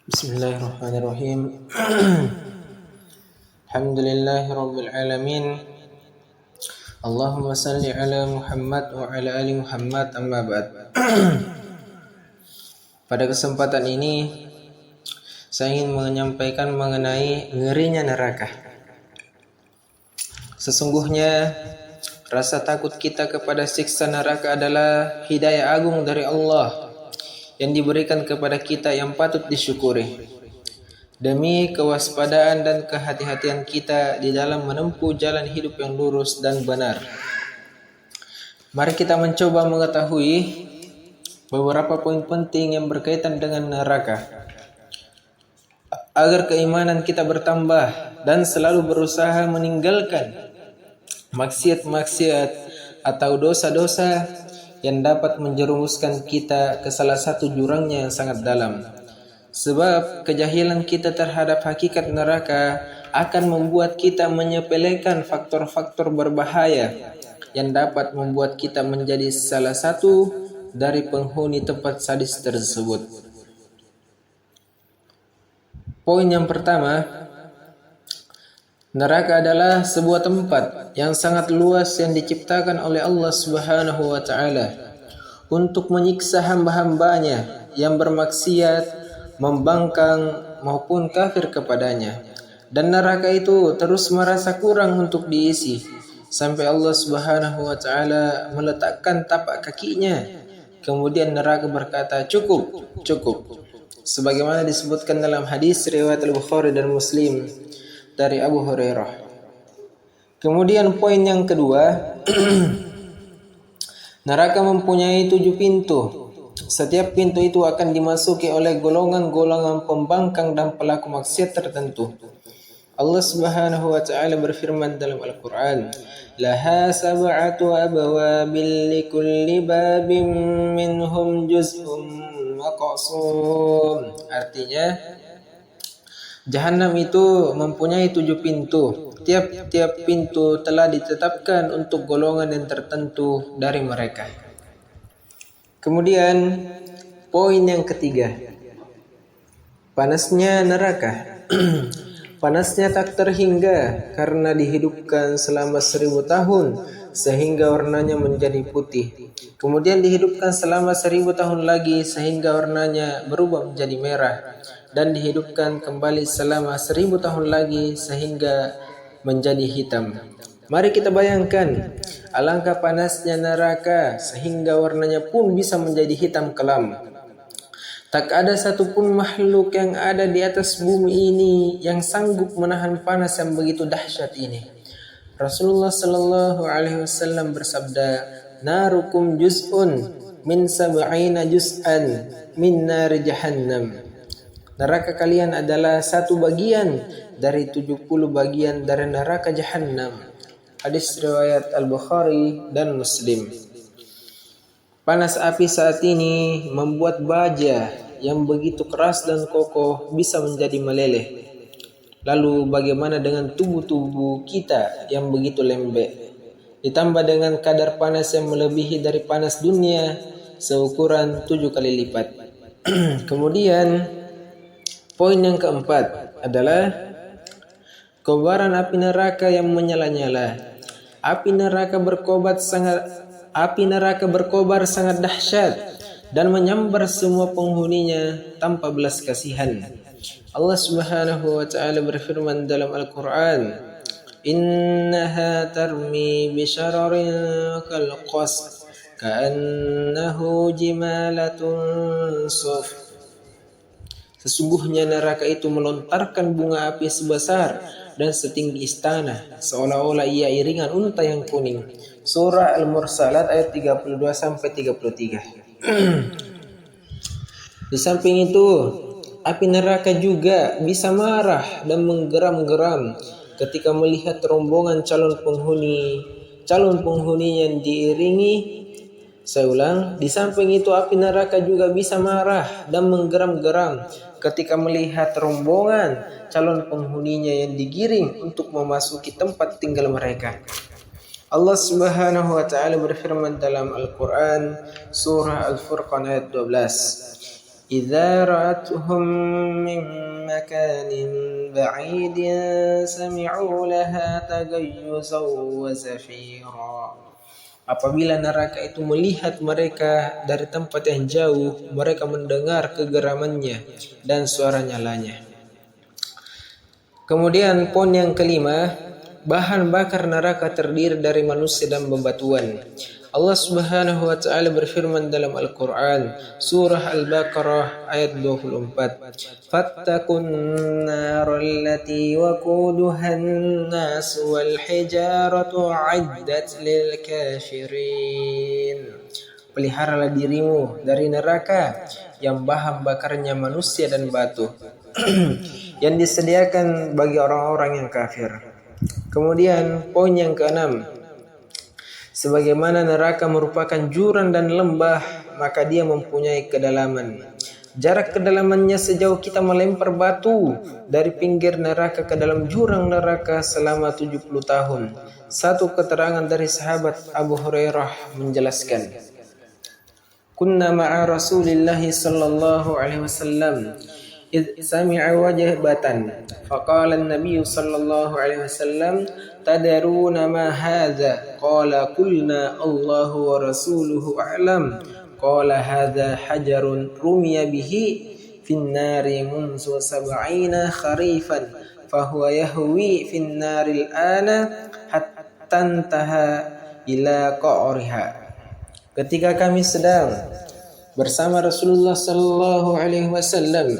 Bismillahirrahmanirrahim. Alhamdulillahirabbil alamin. Allahumma salli ala Muhammad wa ala ali Muhammad, amma ba'd. Pada kesempatan ini saya ingin menyampaikan mengenai ngerinya neraka. Sesungguhnya rasa takut kita kepada siksa neraka adalah hidayah agung dari Allah yang diberikan kepada kita yang patut disyukuri. Demi kewaspadaan dan kehati-hatian kita di dalam menempuh jalan hidup yang lurus dan benar. Mari kita mencoba mengetahui beberapa poin penting yang berkaitan dengan neraka, agar keimanan kita bertambah dan selalu berusaha meninggalkan maksiat-maksiat atau dosa-dosa yang dapat menjerumuskan kita ke salah satu jurangnya yang sangat dalam. Sebab kejahilan kita terhadap hakikat neraka akan membuat kita menyepelekan faktor-faktor berbahaya yang dapat membuat kita menjadi salah satu dari penghuni tempat sadis tersebut. Poin yang pertama, neraka adalah sebuah tempat yang sangat luas yang diciptakan oleh Allah Subhanahu wa taala untuk menyiksa hamba-hambanya yang bermaksiat, membangkang maupun kafir kepadanya. Dan neraka itu terus merasa kurang untuk diisi sampai Allah Subhanahu wa taala meletakkan tapak kakinya. Kemudian neraka berkata, "Cukup, cukup." Sebagaimana disebutkan dalam hadis riwayat Al-Bukhari dan Muslim dari Abu Hurairah. Kemudian poin yang kedua, neraka mempunyai 7 pintu. Setiap pintu itu akan dimasuki oleh golongan-golongan pembangkang dan pelaku maksiat tertentu. Allah Subhanahu wa taala berfirman dalam Al-Qur'an, "Laha sab'atu abwabil likulli babin minhum juz'un maqsum." Artinya, Jahannam itu mempunyai 7 pintu. Tiap-tiap pintu telah ditetapkan untuk golongan yang tertentu dari mereka. Kemudian poin yang ketiga, panasnya neraka. Panasnya tak terhingga karena dihidupkan selama 1000 tahun sehingga warnanya menjadi putih. Kemudian dihidupkan selama 1000 tahun lagi sehingga warnanya berubah menjadi merah. Dan dihidupkan kembali selama 1000 tahun lagi sehingga menjadi hitam. Mari kita bayangkan alangkah panasnya neraka sehingga warnanya pun bisa menjadi hitam kelam. Tak ada satupun makhluk yang ada di atas bumi ini yang sanggup menahan panas yang begitu dahsyat ini. Rasulullah sallallahu alaihi wasallam bersabda, "Narukum juz'un min sab'ina juz'an min nar jahannam." Neraka kalian adalah satu bagian dari 70 bagian dari neraka Jahannam. Hadis riwayat Al-Bukhari dan Muslim. Panas api saat ini membuat baja yang begitu keras dan kokoh bisa menjadi meleleh. Lalu bagaimana dengan tubuh-tubuh kita yang begitu lembek? Ditambah dengan kadar panas yang melebihi dari panas dunia seukuran 7 kali lipat. Kemudian poin yang keempat adalah kobaran api neraka yang menyala-nyala. Api neraka berkobar sangat dahsyat dan menyambar semua penghuninya tanpa belas kasihan. Allah Subhanahu wa taala berfirman dalam Al-Qur'an, "Innaha tarmi bi syararin kal qasr ka'annahu jimalatun suf." Sesungguhnya neraka itu melontarkan bunga api sebesar dan setinggi istana, seolah-olah ia iringan unta yang kuning. Surah Al-Mursalat ayat 32-33. Di samping itu, api neraka juga bisa marah dan menggeram-geram ketika melihat rombongan calon penghuni yang diiringi. Saya ulang, di samping itu api neraka juga bisa marah dan menggeram-geram ketika melihat rombongan calon penghuninya yang digiring untuk memasuki tempat tinggal mereka. Allah Subhanahu wa taala berfirman dalam Al-Qur'an surah Al-Furqan ayat 12. إذا رأتهم من مكان بعيد سمعوا لها تغيظا وزفيرا. Apabila neraka itu melihat mereka dari tempat yang jauh, mereka mendengar kegeramannya dan suara nyalanya. Kemudian poin yang kelima, bahan bakar neraka terdiri dari manusia dan bebatuan. Allah Subhanahu wa taala berfirman dalam Al-Qur'an, surah Al-Baqarah ayat 24. Fattaqun naral lati waquduhan nas wal hijaratu 'iddat lil kafirin. Peliharalah dirimu dari neraka yang bahan bakarnya manusia dan batu yang disediakan bagi orang-orang yang kafir. Kemudian poin yang keenam, sebagaimana neraka merupakan jurang dan lembah, maka dia mempunyai kedalaman. Jarak kedalamannya sejauh kita melempar batu dari pinggir neraka ke dalam jurang neraka selama 70 tahun. Satu keterangan dari sahabat Abu Hurairah menjelaskan, Kunna ma'a Rasulillahi sallallahu alaihi wasallam إذ سمع وجبة فقال النبي صلى الله عليه وسلم تدرون ما هذا قال قلنا الله ورسوله أعلم قال هذا حجر رمي به في النار منذ 70 خريفا فهو يهوي في النار الآن حتى انتهى إلى قعرها. Ketika kami sedang bersama Rasulullah sallallahu alaihi wasallam,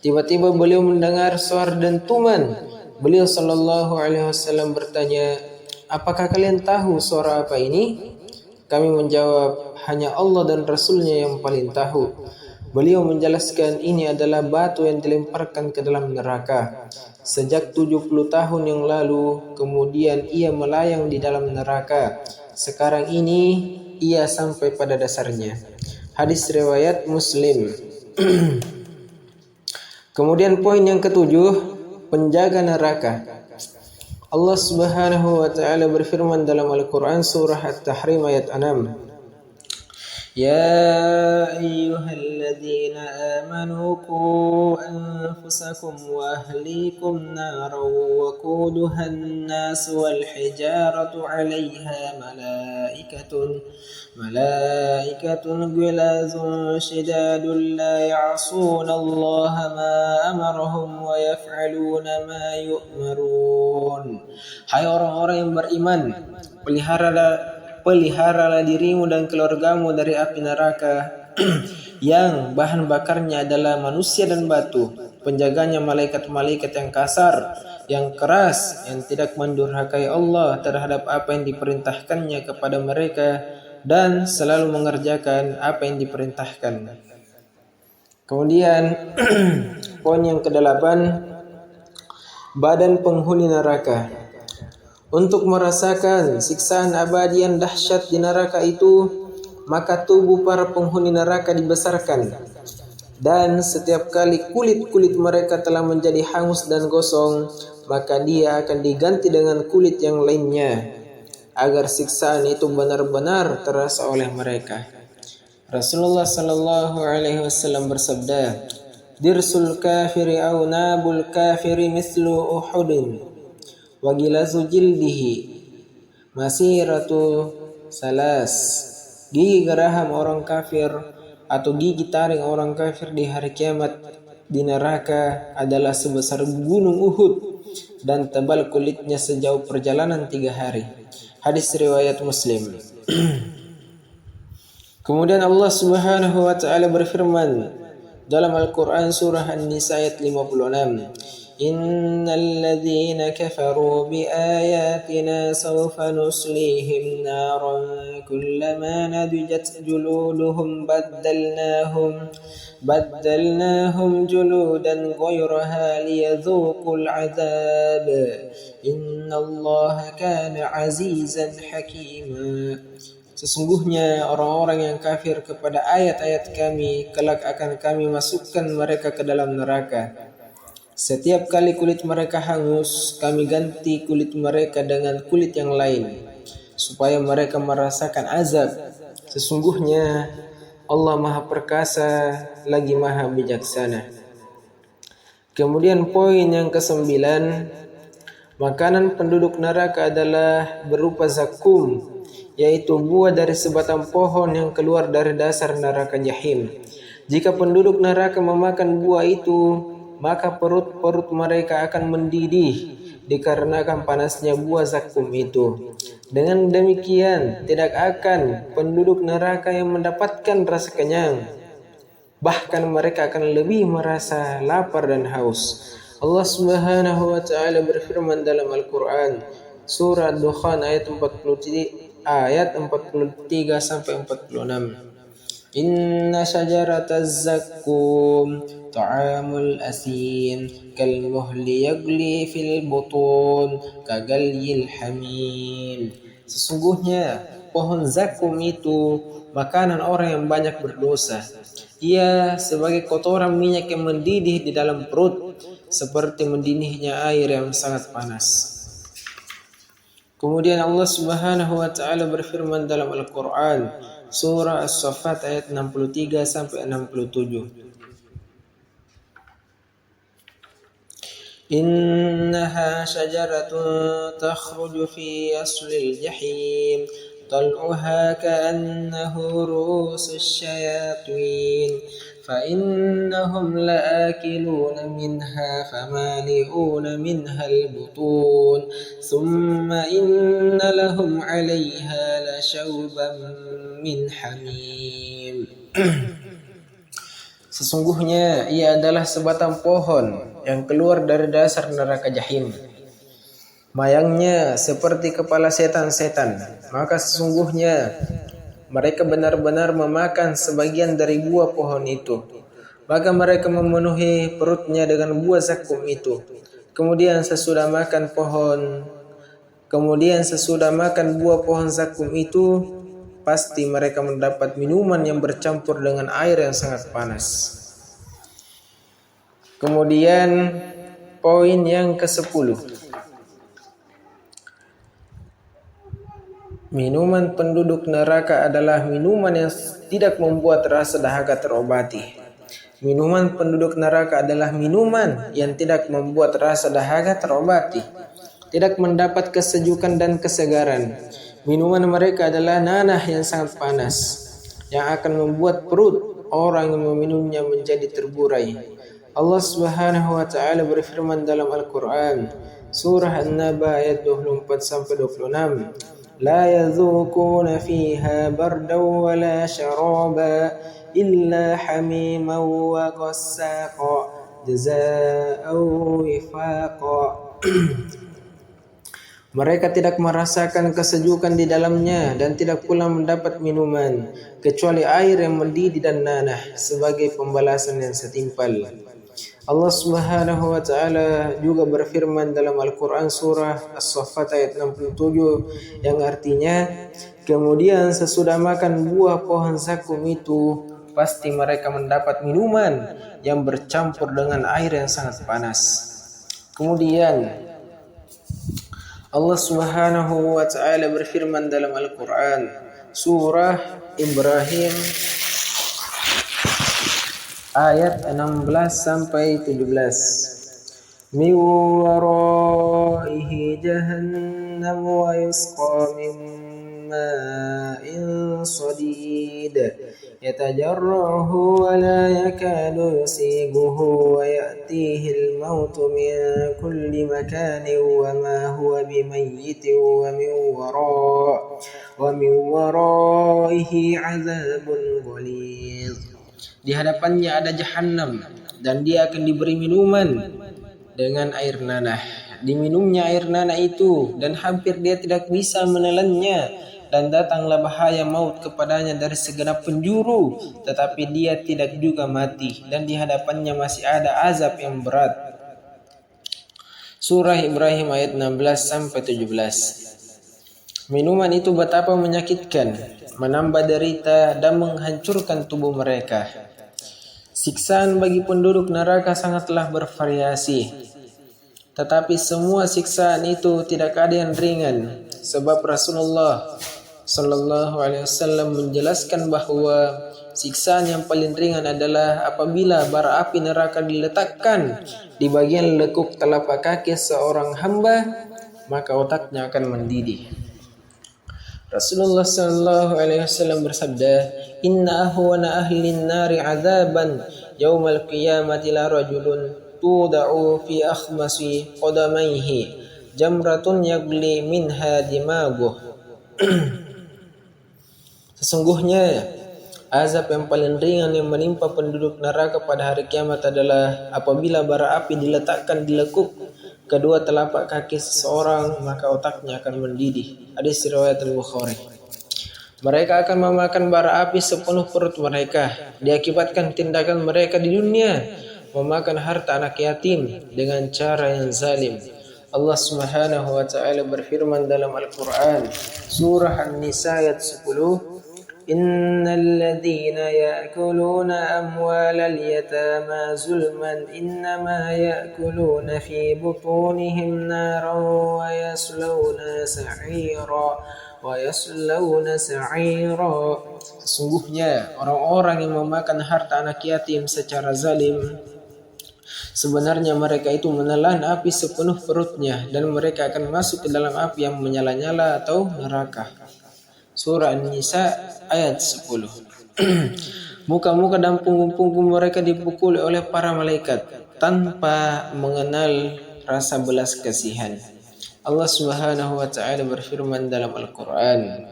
tiba-tiba beliau mendengar suara dentuman. Beliau sallallahu alaihi wasallam bertanya, "Apakah kalian tahu suara apa ini?" Kami menjawab, "Hanya Allah dan Rasulnya yang paling tahu." Beliau menjelaskan, ini adalah batu yang dilemparkan ke dalam neraka sejak 70 tahun yang lalu, kemudian ia melayang di dalam neraka. Sekarang ini ia sampai pada dasarnya. Hadis riwayat Muslim. Kemudian poin yang ketujuh, penjaga neraka. Allah Subhanahu wa taala berfirman dalam Al-Qur'an surah At-Tahrim ayat 6. Ya ayyuhalladzina amanu qu anfusakum wa ahlikum naran waquduha an-nas wal hijaratu 'alayha malaikatun ghilazun shidadun la ya'suna Allah ma amarahum wa yaf'aluna ma yu'marun. Hai orang-orang yang beriman, peliharalah dirimu dan keluargamu dari api neraka yang bahan bakarnya adalah manusia dan batu. Penjaganya malaikat-malaikat yang kasar, yang keras, yang tidak mendurhakai Allah terhadap apa yang diperintahkannya kepada mereka dan selalu mengerjakan apa yang diperintahkan. Kemudian poin yang ke-8, badan penghuni neraka. Untuk merasakan siksaan abadi yang dahsyat di neraka itu, maka tubuh para penghuni neraka dibesarkan. Dan setiap kali kulit-kulit mereka telah menjadi hangus dan gosong, maka dia akan diganti dengan kulit yang lainnya, agar siksaan itu benar-benar terasa oleh mereka. Rasulullah sallallahu alaihi wasallam bersabda, "Dirsul kafiri au nabul kafiri mislu Uhudin. Wa gilazu jildihi masiratu salas." Gigi geraham orang kafir atau gigi taring orang kafir di hari kiamat di neraka adalah sebesar gunung Uhud dan tebal kulitnya sejauh perjalanan 3 hari. Hadis riwayat Muslim. Kemudian Allah Subhanahu wa taala berfirman dalam Al-Qur'an surah An-Nisa ayat 56. Innal ladzina kafaru bi ayatina sawfa nuslihim naran kullama nadijat juluduhum baddalnahum juludan ghayraha liyadhuqul adzab innallaha kana azizan hakima. Sesungguhnya orang-orang yang kafir kepada ayat-ayat kami, kelak akan kami masukkan mereka ke dalam neraka. Setiap kali kulit mereka hangus, kami ganti kulit mereka dengan kulit yang lain, supaya mereka merasakan azab. Sesungguhnya Allah Maha Perkasa lagi Maha Bijaksana. Kemudian poin yang ke-9, makanan penduduk neraka adalah berupa zakum, yaitu buah dari sebatang pohon yang keluar dari dasar neraka jahim. Jika penduduk neraka memakan buah itu, maka perut-perut mereka akan mendidih dikarenakan panasnya buah zakum itu. Dengan demikian, tidak akan penduduk neraka yang mendapatkan rasa kenyang. Bahkan mereka akan lebih merasa lapar dan haus. Allah Subhanahu wa taala berfirman dalam Al-Qur'an, surah Dukhan ayat 43 sampai 46. Inna syajarataz zakkum ta'amul asim kalmuhli yagli fil butun kagalyil hamim. Sesungguhnya pohon zakum itu makanan orang yang banyak berdosa. Ia sebagai kotoran minyak yang mendidih di dalam perut, seperti mendidihnya air yang sangat panas. Kemudian Allah Subhanahu wa taala berfirman dalam Al-Qur'an, surah As-Saffat ayat 63 sampai 67. Innaha syajaratun takhruju fi aslil jahim طلعها كأنه رؤوس الشياطين فإنهم لآكلون منها فمالئون منها البطون ثم إن لهم عليها لشوبا من حميم. Sesungguhnya ia adalah sebatang pohon yang keluar dari dasar neraka jahim. Mayangnya seperti kepala setan-setan, maka sesungguhnya mereka benar-benar memakan sebagian dari buah pohon itu. Maka mereka memenuhi perutnya dengan buah zakum itu. Kemudian sesudah makan buah pohon zakum itu, pasti mereka mendapat minuman yang bercampur dengan air yang sangat panas. Kemudian poin yang ke-10. Minuman penduduk neraka adalah minuman yang tidak membuat rasa dahaga terobati. Minuman penduduk neraka adalah minuman yang tidak membuat rasa dahaga terobati, tidak mendapat kesejukan dan kesegaran. Minuman mereka adalah nanah yang sangat panas, yang akan membuat perut orang yang meminumnya menjadi terburai. Allah Subhanahu wa taala berfirman dalam Al-Qur'an, surah An-Naba ayat 24 sampai 26. لا يذوقون فيها بردا ولا شرابا إلا حميما وغساقا جزاء وفاقا. Mereka tidak merasakan kesejukan di dalamnya dan tidak pula mendapat minuman kecuali air yang mendidih dan nanah sebagai pembalasan yang setimpal. Allah Subhanahu wa taala juga berfirman dalam Al-Qur'an surah As-Saffat ayat 67 yang artinya, kemudian sesudah makan buah pohon zakum itu, pasti mereka mendapat minuman yang bercampur dengan air yang sangat panas. Kemudian Allah Subhanahu wa taala berfirman dalam Al-Qur'an surah Ibrahim ayat 16 sampai 17. Min waraihi jahannam wa yusqa min ma'in sadid yatajarrahu wa la yakadu yusighuhu wa ya'tihi al-mautu min kulli makanin wa ma huwa bimayyitin wa min waraihi 'adzabun ghalidh. Di hadapannya ada jahanam dan dia akan diberi minuman dengan air nanah. Diminumnya air nanah itu dan hampir dia tidak bisa menelannya, dan datanglah bahaya maut kepadanya dari segenap penjuru, tetapi dia tidak juga mati, dan di hadapannya masih ada azab yang berat. Surah Ibrahim ayat 16 sampai 17. Minuman itu betapa menyakitkan, menambah derita dan menghancurkan tubuh mereka. Siksaan bagi penduduk neraka sangatlah bervariasi, tetapi semua siksaan itu tidak ada yang ringan, sebab Rasulullah Sallallahu Alaihi Wasallam menjelaskan bahwa siksaan yang paling ringan adalah apabila bara api neraka diletakkan di bagian lekuk telapak kaki seorang hamba, maka otaknya akan mendidih. Rasulullah Sallallahu Alaihi Wasallam bersabda, Inna ahwana ahlin nari azaban yaumal qiyamati la rajulun tuda'u fi akhmasi qadamaihi jamratun yagli minha dimaguh. Sesungguhnya azab yang paling ringan yang menimpa penduduk neraka pada hari kiamat adalah apabila bara api diletakkan di lekuk kedua telapak kaki seseorang, maka otaknya akan mendidih. Hadis riwayat Al-Bukhari. Mereka akan memakan bara api sepenuh perut mereka diakibatkan tindakan mereka di dunia, memakan harta anak yatim dengan cara yang zalim. Allah Subhanahu wa taala berfirman dalam Al-Qur'an, surah An-Nisa ayat 10, Innal ladzina ya'kuluna amwalal yatama zulman innama ya'kuluna fi butunihim naran wa yaslawna sa'ira. Sesungguhnya orang-orang yang memakan harta anak yatim secara zalim, sebenarnya mereka itu menelan api sepenuh perutnya dan mereka akan masuk ke dalam api yang menyala-nyala atau neraka. Surah An-Nisa ayat 10. Muka-muka dan punggung-punggung mereka dipukuli oleh para malaikat tanpa mengenal rasa belas kasihan. Allah Subhanahu wa taala berfirman dalam Al-Qur'an,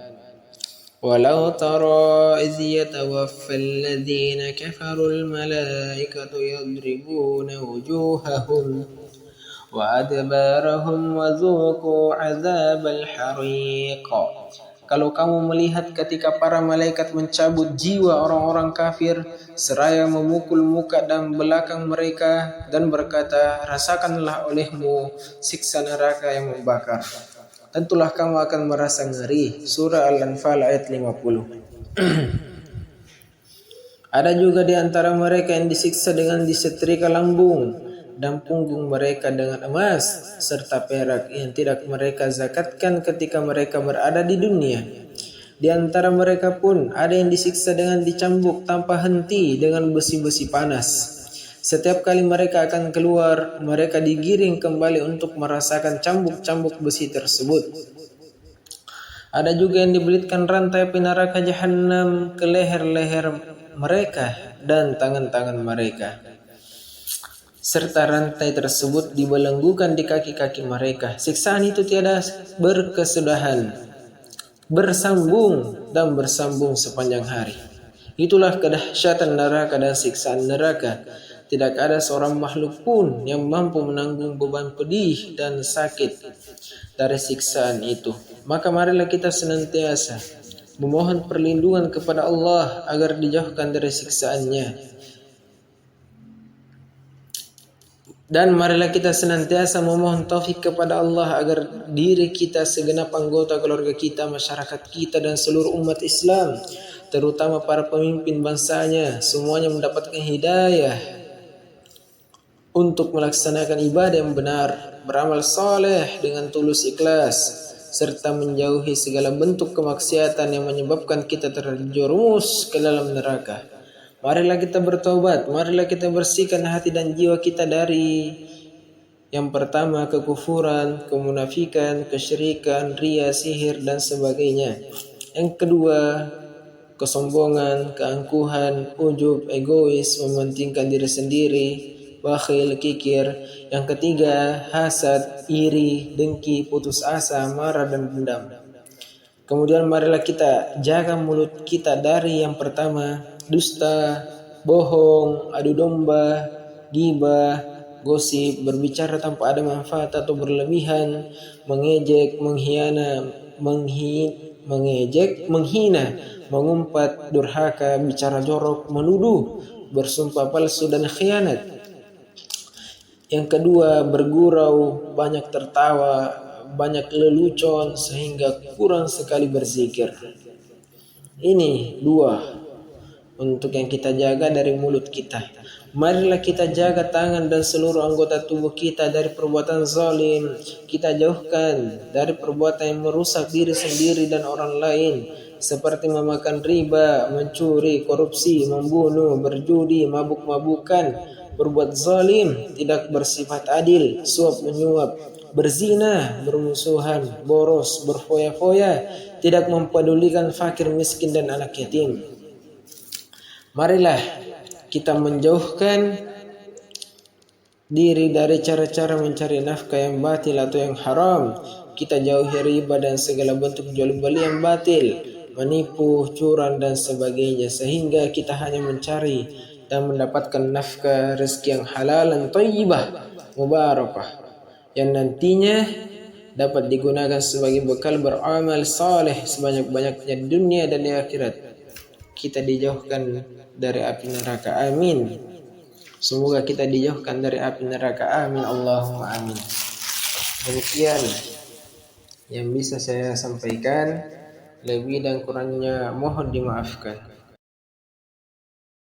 Walau tara iz yatawaffal ladzina kafarul malaikatu yadribuna wujuhahum wa adbarahum wa dzuqu adzabal hariq. Kalau kamu melihat ketika para malaikat mencabut jiwa orang-orang kafir seraya memukul muka dan belakang mereka dan berkata, rasakanlah olehmu siksa neraka yang membakar. Tentulah kamu akan merasa ngeri. Surah Al-Anfal ayat 50. Ada juga di antara mereka yang disiksa dengan disetrika lambung dan punggung mereka dengan emas serta perak yang tidak mereka zakatkan ketika mereka berada di dunia. Di antara mereka pun ada yang disiksa dengan dicambuk tanpa henti dengan besi-besi panas. Setiap kali mereka akan keluar, mereka digiring kembali untuk merasakan cambuk-cambuk besi tersebut. Ada juga yang dibelitkan rantai api neraka jahanam ke leher-leher mereka dan tangan-tangan mereka. Serta rantai tersebut dibelenggukan di kaki-kaki mereka. Siksaan itu tiada berkesudahan, bersambung dan bersambung sepanjang hari. Itulah kedahsyatan neraka dan siksaan neraka. Tidak ada seorang makhluk pun yang mampu menanggung beban pedih dan sakit dari siksaan itu. Maka marilah kita senantiasa memohon perlindungan kepada Allah agar dijauhkan dari siksaannya. Dan marilah kita senantiasa memohon taufik kepada Allah agar diri kita, segenap anggota keluarga kita, masyarakat kita dan seluruh umat Islam, terutama para pemimpin bangsanya, semuanya mendapatkan hidayah untuk melaksanakan ibadah yang benar, beramal saleh dengan tulus ikhlas, serta menjauhi segala bentuk kemaksiatan yang menyebabkan kita terjerumus ke dalam neraka. Marilah kita bertobat, marilah kita bersihkan hati dan jiwa kita dari yang pertama kekufuran, kemunafikan, kesyirikan, riya, sihir dan sebagainya. Yang kedua kesombongan, keangkuhan, ujub, egois, mementingkan diri sendiri, bakhil, kikir. Yang ketiga hasad, iri, dengki, putus asa, marah dan dendam. Kemudian marilah kita jaga mulut kita dari yang pertama dusta, bohong, adu domba, ghibah, gosip, berbicara tanpa ada manfaat atau berlebihan, mengejek, menghina, mengumpat, durhaka, bicara jorok, menuduh, bersumpah palsu dan khianat. Yang kedua bergurau, banyak tertawa, banyak lelucon sehingga kurang sekali berzikir. Ini dua. untuk yang kita jaga dari mulut kita. Marilah kita jaga tangan dan seluruh anggota tubuh kita dari perbuatan zalim. Kita jauhkan dari perbuatan yang merusak diri sendiri dan orang lain, seperti memakan riba, mencuri, korupsi, membunuh, berjudi, mabuk-mabukan, berbuat zalim, tidak bersifat adil, suap menyuap, berzina, bermusuhan, boros, berfoya-foya, tidak mempedulikan fakir miskin dan anak yatim. Marilah kita menjauhkan diri dari cara-cara mencari nafkah yang batil atau yang haram. Kita jauhi riba dan segala bentuk jual beli yang batil, menipu, curang dan sebagainya, sehingga kita hanya mencari dan mendapatkan nafkah rezeki yang halal dan thayyibah, mubarakah, yang nantinya dapat digunakan sebagai bekal beramal saleh sebanyak-banyaknya di dunia dan di akhirat. Kita dijauhkan dari api neraka, amin. Semoga kita dijauhkan dari api neraka, amin, Allahumma amin. Demikian yang bisa saya sampaikan, lebih dan kurangnya mohon dimaafkan.